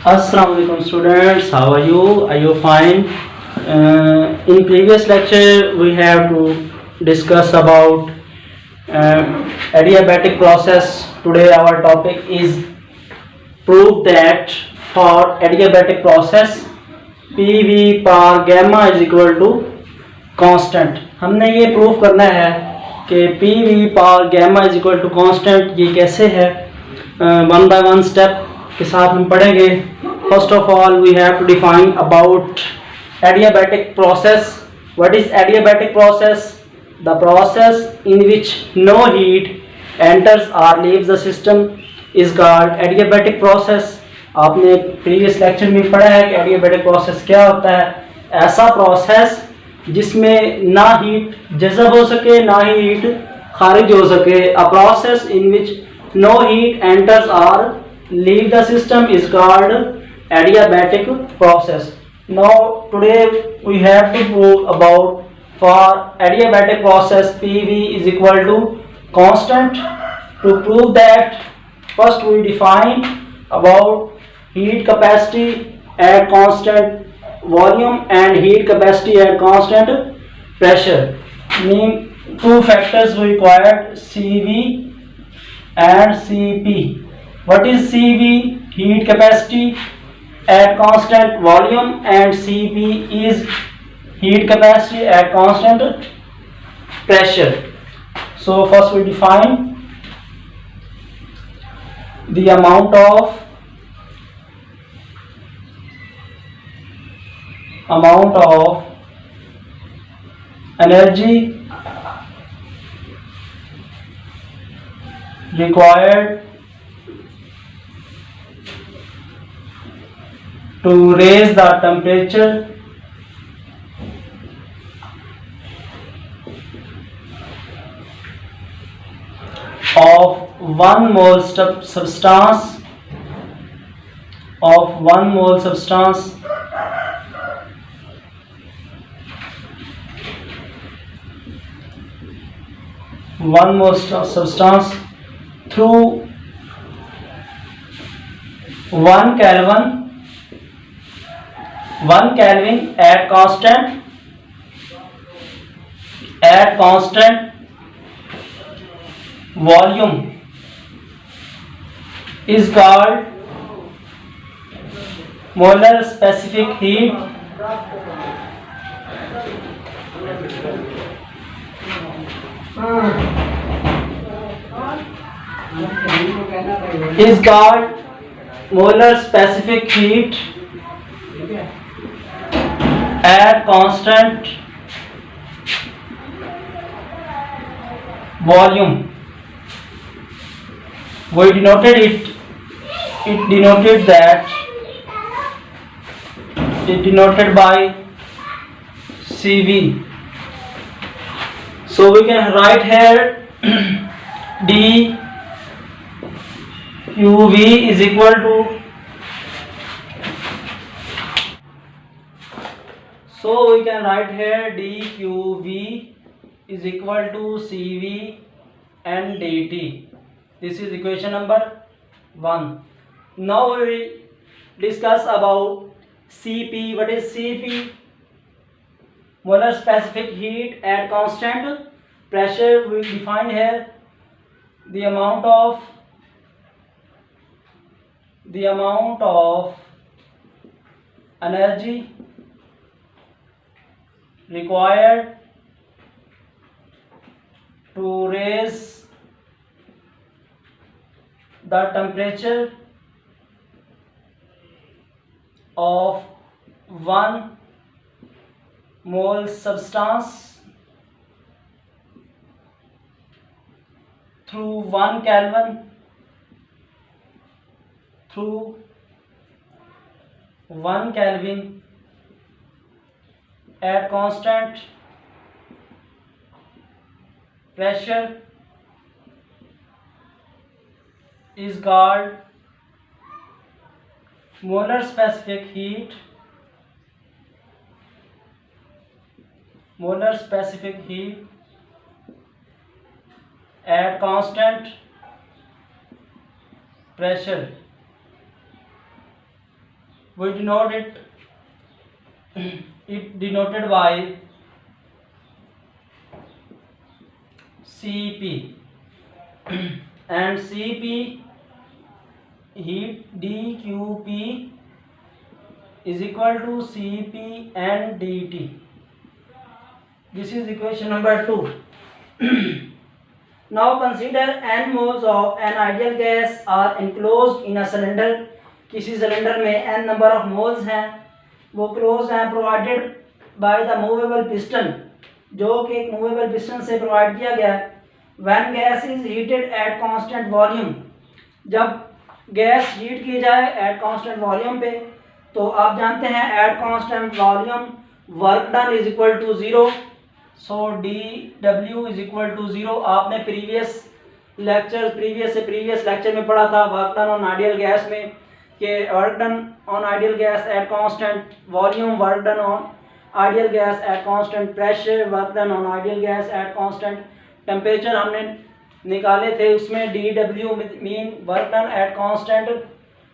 Assalamu alaikum students, how are you? Are you fine? In previous lecture we have to discuss about adiabatic process. Today our topic is prove that for adiabatic process PV par gamma is equal to constant. हमने ये prove करना है कि PV par gamma is equal to constant. ये कैसे है? One by one step के साथ हम पढ़ेंगे. First of all, we have to define about adiabatic process. What is adiabatic process? The process in which no heat enters or leaves the system is called adiabatic process. आपने previous lecture में पढ़ा है कि adiabatic process क्या होता है. ऐसा process जिसमें ना हीट जज़ब हो सके ना ही हीट खारिज हो सके. A process in which no heat enters or leave the system is called adiabatic process. Now today we have to prove about for adiabatic process PV is equal to constant. To prove that, first we define about heat capacity at constant volume and heat capacity at constant pressure. Mean two factors we required, CV and CP. What is CV? Heat capacity at constant volume, and Cp is heat capacity at constant pressure. So first we define the amount of energy required to raise the temperature of 1 mole substance of 1 mole substance through 1 Kelvin at constant volume is called molar specific heat at constant volume. We denoted it denoted by CV. So we can write here dQV is equal to, so we can write here dQV is equal to CV and dt. This is equation number 1. Now we will discuss about Cp. What is Cp? Molar specific heat at constant pressure. We define here the amount of energy required to raise the temperature of 1 mole substance through 1 Kelvin at constant pressure is called molar specific heat at constant pressure. we denote it denoted by Cp and Cp heat dQp is equal to Cp and dt. This is equation number 2. Now consider n moles of an ideal gas are enclosed in a cylinder. किसी cylinder में n number of moles हैं, वो close हैं, provided by the movable piston, जो कि एक movable piston से provide किया गया है. When gas is heated eight constant volume, जब गैस हीट की जाए एट कांस्टेंट वॉल्यूम पे, तो आप जानते हैं at constant volume work done is equal to 0. So dW is equal to 0. आपने प्रीवियस लेक्चर में पढ़ा था work done on ideal gas में कि work done on ideal gas at constant volume, work done on ideal gas at constant pressure, work done on ideal gas at constant temperature हमने निकाले थे. उसमें dW mean work done at constant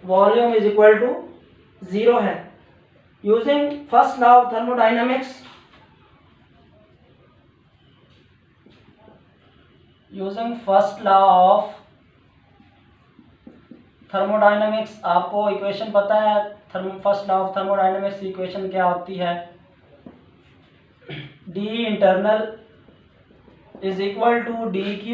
volume is equal to 0 है. Using first law of thermodynamics, आपको equation पता है. First law of thermodynamics equation क्या होती है? D internal is equal to dQ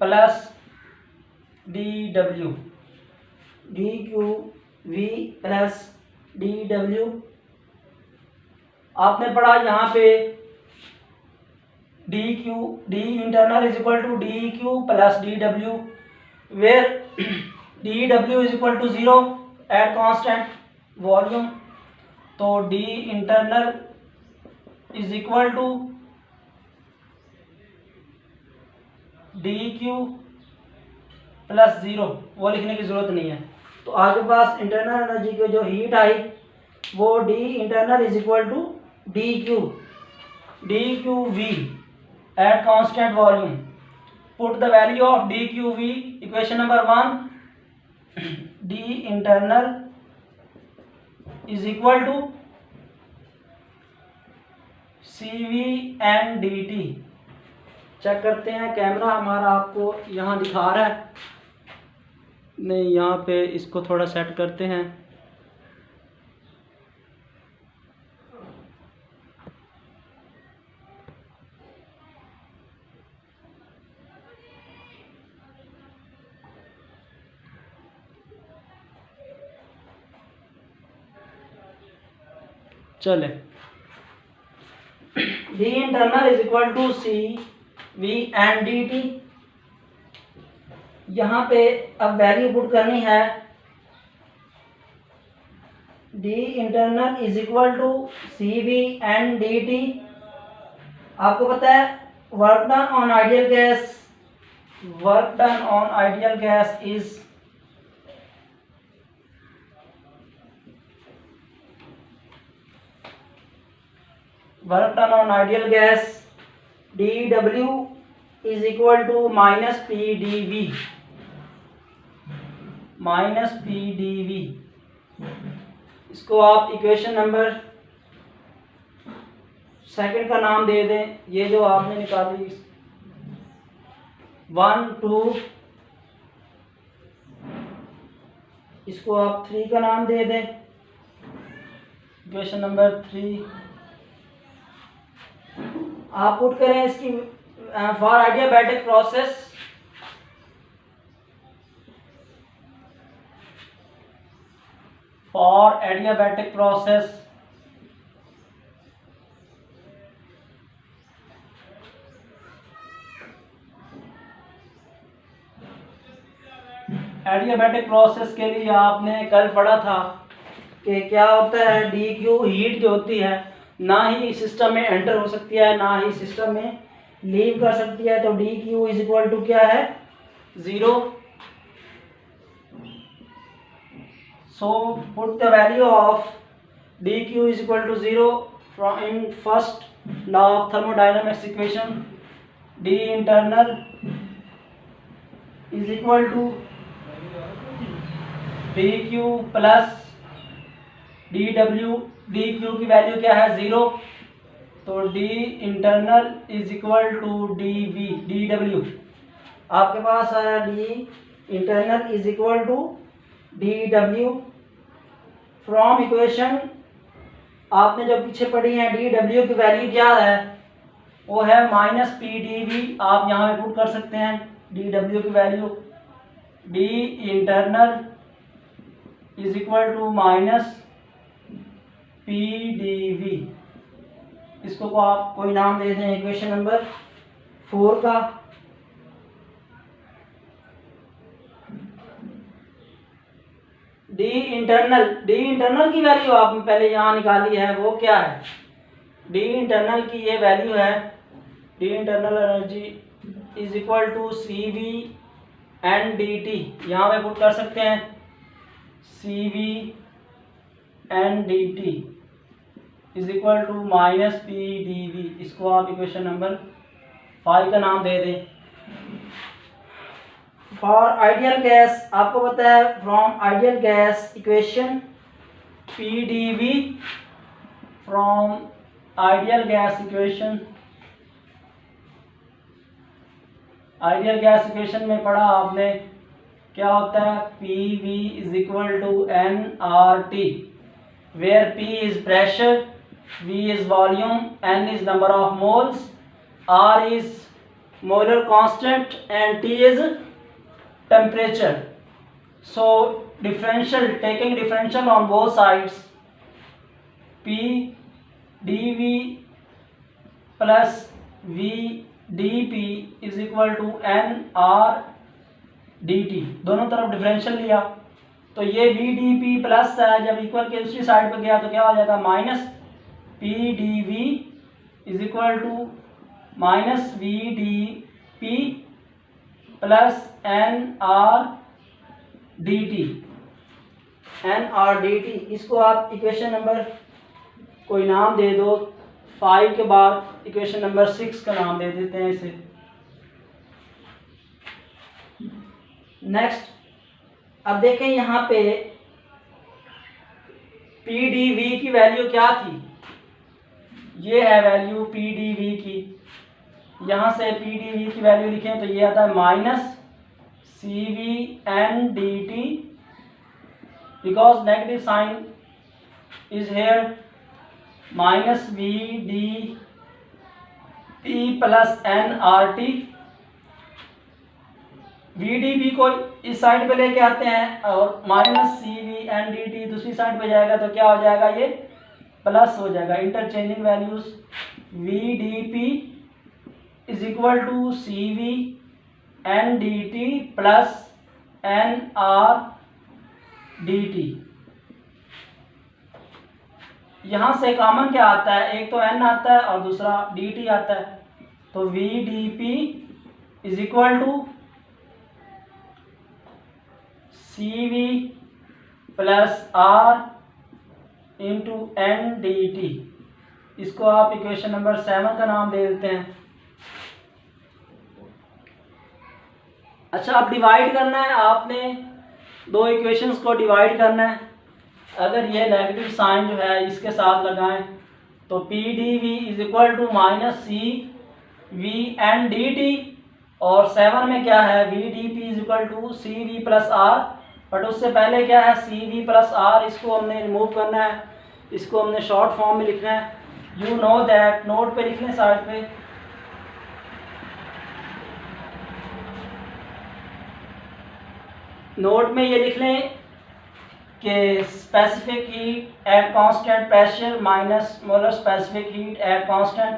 plus dW, dQV plus dW. आपने पढ़ा यहाँ पे D internal is equal to dQ plus dW, where dW is equal to 0 at constant volume. तो D internal is equal to dQ plus 0, वो लिखने की जरूरत नहीं है. तो आपके पास इंटरनल एनर्जी की जो हीट आई वो D internal is equal to dQV at constant volume. Put the value of dQV, equation number 1, D internal is equal to CV and dt. Check करते हैं, कैमरा हमारा आपको यहाँ दिखा रहा है नहीं, यहाँ पे इसको थोड़ा सेट करते हैं. चले, D internal is equal to CV and dt. यहाँ पे अब वैल्यू पुट करनी है. D internal is equal to CV and dt. आपको पता है work done on ideal gas is work done on ideal gas dW is equal to minus PdV. इसको आप इक्वेशन नंबर सेकंड का नाम दे दें. ये जो आपने निकाली 1 2, इसको आप 3 का नाम दे दें. इक्वेशन नंबर 3 आप पुट करें इसकी for adiabatic process. Adiabatic process के लिए आपने कल पढ़ा था कि क्या होता है. dQ हीट जो होती है ना ही सिस्टम में एंटर हो सकती है ना ही सिस्टम में लीव कर सकती है. तो dQ इज इक्वल टू क्या है? 0. So put the value of dQ is equal to 0 from in first law of thermodynamics equation. D internal is equal to D Q plus D W, D Q की value क्या है 0, तो D internal is equal to D V, D W आपके पास है D internal is equal to D W. From equation आपने जो पीछे पढ़ी है डी डब्ल्यू की वैल्यू क्या है, वो है माइनस पी डी वी, आप यहाँ पे पुट कर सकते हैं डी डब्ल्यू की value, D internal is equal to minus P D V. इसको को आप कोई नाम दे दें इक्वेशन नंबर 4 का। डी इंटरनल की वैल्यू आपने पहले यहाँ निकाली है, वो क्या है, डी इंटरनल की ये वैल्यू है, D internal energy is equal to C V N D T, यहाँ पे पुट कर सकते हैं C V N D T is equal to minus P D V. इसको आप इक्वेशन नंबर 5 का नाम दे दें। फॉर आइडियल गैस आपको पता है from ideal gas equation P D V, from ideal gas equation, ideal gas equation में पढ़ा आपने क्या होता है, P V is equal to N R T, where P is pressure, V is volume, N is number of moles, R is molar constant and T is temperature. So differential, taking differential on both sides, P dV plus V dP is equal to N R dt, दोनों तरफ differential लिया तो ये V dP plus है, जब equal के दूसरी side पे गया तो क्या हो जाएगा minus P dV is equal to minus V dP plus N R D T, N R D T. इसको आप इक्वेशन नंबर कोई नाम दे दो, 5 के बाद इक्वेशन नंबर 6 का नाम दे देते हैं इसे। नेक्स्ट अब देखें यहाँ पे पी डी वी की वैल्यू क्या थी, ये है वैल्यू पी डी वी की, यहाँ से पी डी वी की वैल्यू लिखें तो ये आता है minus C V N D T, because negative sign is here, minus V D T plus N R T. V D P को इस साइड पे लेके आते हैं और minus C V N D T दूसरी साइड पे जाएगा तो क्या हो जाएगा, ये प्लस हो जाएगा। Interchanging values, V D P is equal to C V N D T plus N R D T. यहाँ से कॉमन क्या आता है, एक तो एन आता है और दूसरा डी टी आता है, तो V D P is equal to C V plus R into N D T. इसको आप इक्वेशन नंबर 7 का नाम दे देते हैं। अच्छा अब डिवाइड करना है आपने, दो इक्वेशंस को डिवाइड करना है। अगर ये नेगेटिव साइन जो है इसके साथ लगाएं तो P D V is equal to minus C V N D T, और 7 में क्या है V D P is equal to C V plus R, but उससे पहले क्या है सी वी प्लस आर, इसको हमने रिमूव करना है, इसको हमने शॉर्ट फॉर्म में लिखना है। यू नो दैट, नोट पे लिख लें साइड पे, नोट में ये लिख लें कि specific heat at constant pressure minus molar specific heat at constant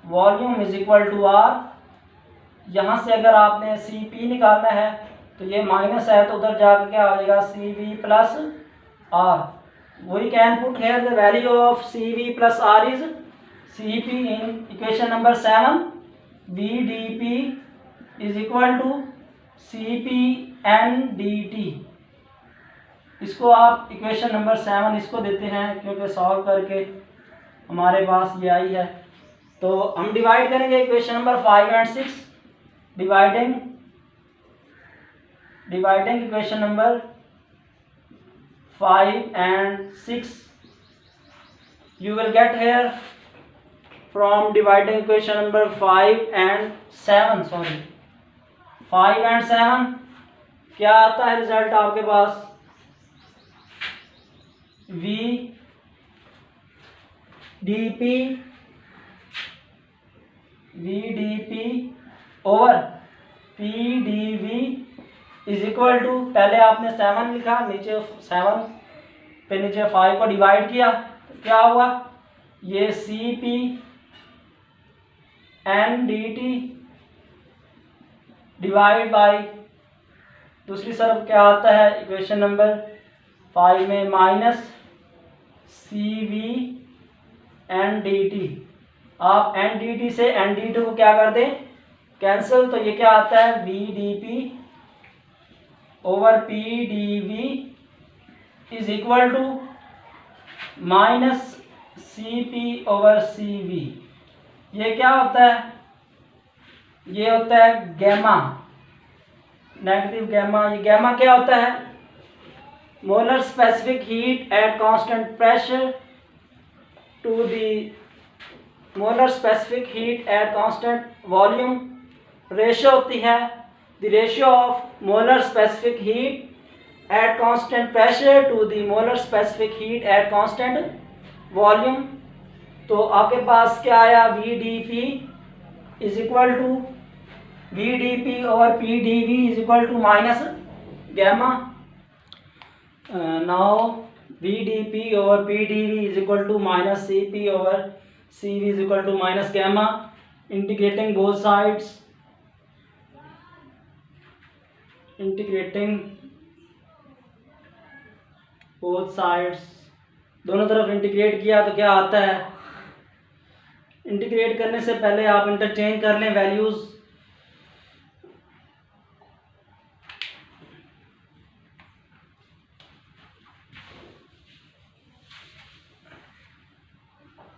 volume is equal to R. यहाँ से अगर आपने सी पी निकालना है तो ये माइनस है तो उधर जाकर क्या हो जाएगा C V plus R. We can put here the value of C V plus R is C P in equation number 7, V D P is equal to C P N D T. इसको आप equation number 7 इसको देते हैं क्योंकि solve करके हमारे पास ये आई है। तो हम डिवाइड करेंगे equation number 5 and 6, dividing equation number 5 and 6. You will get here from dividing equation number 5 and 7. Sorry, 5 and 7 क्या आता है रिजल्ट आपके पास? V dp over P dV is equal to, पहले आपने 7 लिखा, नीचे 7 पे नीचे 5 को डिवाइड किया, तो क्या हुआ? ये CP N dt divide by, दूसरी तरफ क्या आता है इक्वेशन नंबर 5 में, माइनस CV N dt। आप N dt से N dt को क्या कर दें? कैंसिल। तो ये क्या आता है? V dp over P dV is equal to minus CP over CV। ये क्या होता है? ये होता है गैमा, नेगेटिव गैमा। ये गैमा क्या होता है? Molar specific heat at constant pressure to the molar specific heat at constant volume. Ratio होती है the ratio of molar specific heat at constant pressure to the molar specific heat at constant volume. तो आपके पास क्या आया? V dP is equal to V dP over P dV is equal to minus gamma. Now V dP over P dV is equal to minus CP over CV is equal to minus gamma. Integrating both sides, integrating both sides, दोनों तरफ integrate किया तो क्या आता है? Integrate करने से पहले आप इंटरचेंज कर लें वैल्यूज।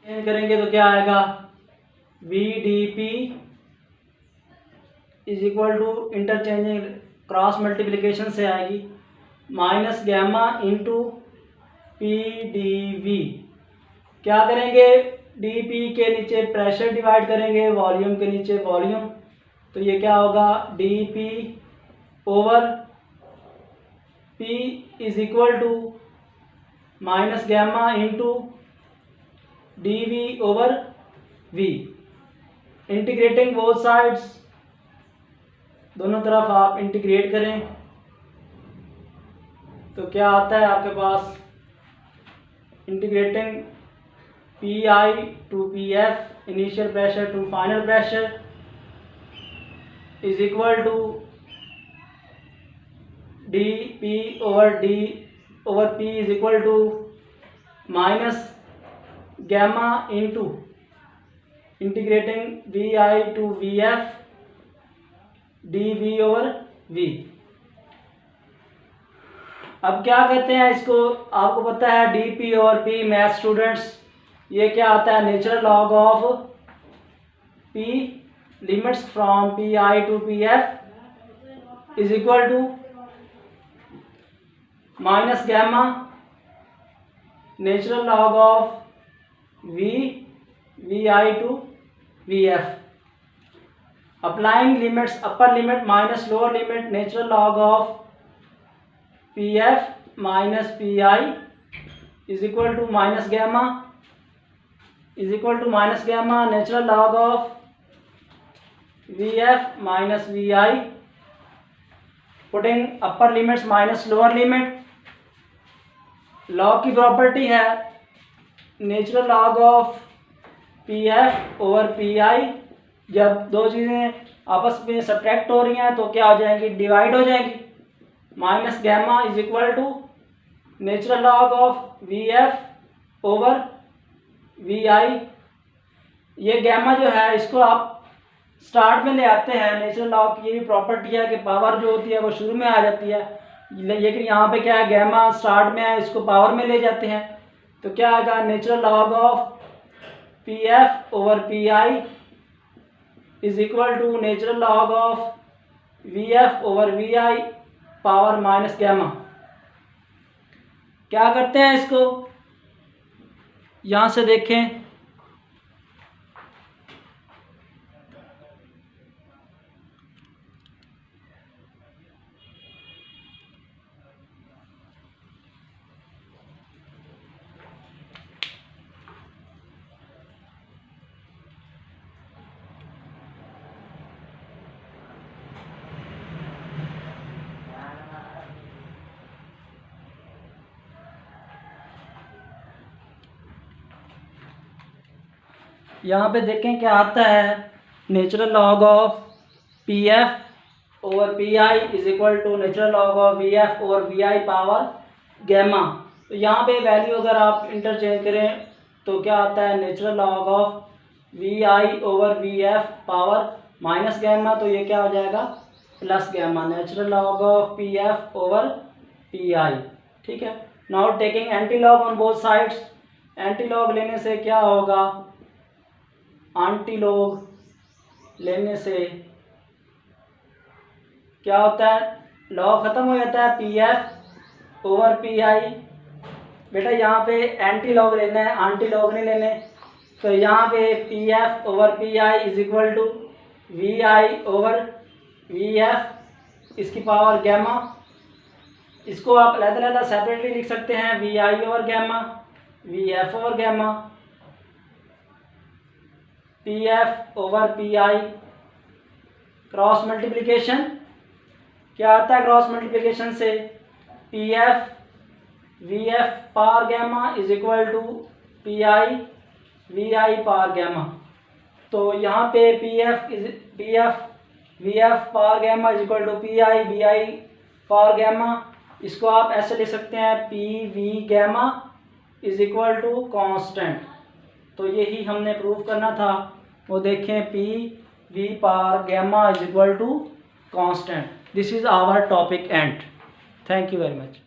चेंज करेंगे तो क्या आएगा? V dP is equal to, interchanging cross multiplication से आएगी, minus gamma into P dV। क्या करेंगे? dP के नीचे प्रेशर डिवाइड करेंगे, वॉल्यूम के नीचे वॉल्यूम। तो ये क्या होगा? dP over P is equal to minus gamma into dV over V। Integrating both sides, दोनों तरफ आप इंटीग्रेट करें तो क्या आता है आपके पास? Integrating PI to PF, initial pressure to final pressure is equal to dP over P is equal to minus gamma into integrating VI to VF dV over V। अब क्या कहते हैं इसको? आपको पता है dP और P, मैथ स्टूडेंट्स, ये क्या आता है? Natural log of P limits from PI to PF is equal to minus gamma natural log of VI to VF। Applying limits, upper limit minus lower limit, natural log of PF minus PI is equal to minus gamma is equal to minus gamma natural log of VF minus VI। Putting upper limits minus lower limit. Log की property है natural log of PF over PI। जब दो चीज़ें आपस में subtract हो रही हैं तो क्या हो जाएंगी? डिवाइड हो जाएंगी। Minus gamma is equal to natural log of VF over VI। ये गैमा जो है इसको आप स्टार्ट में ले आते हैं। नेचुरल लॉग की ये भी प्रॉपर्टी है कि पावर जो होती है वो शुरू में आ जाती है, लेकिन यहाँ पे क्या है? गैमा स्टार्ट में है, इसको पावर में ले जाते हैं तो क्या आएगा? Natural log of PF over PI is equal to natural log of VF over VI power minus gamma. क्या करते हैं इसको, यहाँ से देखें, यहाँ पे देखें क्या आता है, natural log of P F over P I is equal to natural log of V F over V I power gamma. तो यहाँ पे वैल्यू अगर आप इंटरचेंज करें तो क्या आता है, natural log of V I over V F power minus gamma, तो ये क्या हो जाएगा, plus gamma, natural log of P F over P I. ठीक है, now taking anti log on both sides, anti log लेने से क्या होगा, एंटी लॉग लेने से क्या होता है, लॉग खत्म हो जाता है, पी एफ ओवर पी आई। बेटा यहाँ पे एंटी लॉग लेना है, एंटी लॉग नहीं लेने, तो यहाँ पे P F over P I is equal to V I over V F इसकी पावर गैमा। इसको आप अलग-अलग सेपरेटली लिख सकते हैं, V I over gamma, V F over gamma, P F over P I. Cross multiplication क्या आता है, क्रॉस मल्टीप्लिकेशन से P F V F power gamma is equal to P I V I power gamma. तो यहाँ पे P F V F power gamma is equal to P I V I power gamma. इसको आप ऐसे लिख सकते हैं, P V gamma is equal to constant. तो यही हमने प्रूव करना था, वो देखें, P V power gamma is equal to constant. This is our topic end. Thank you very much.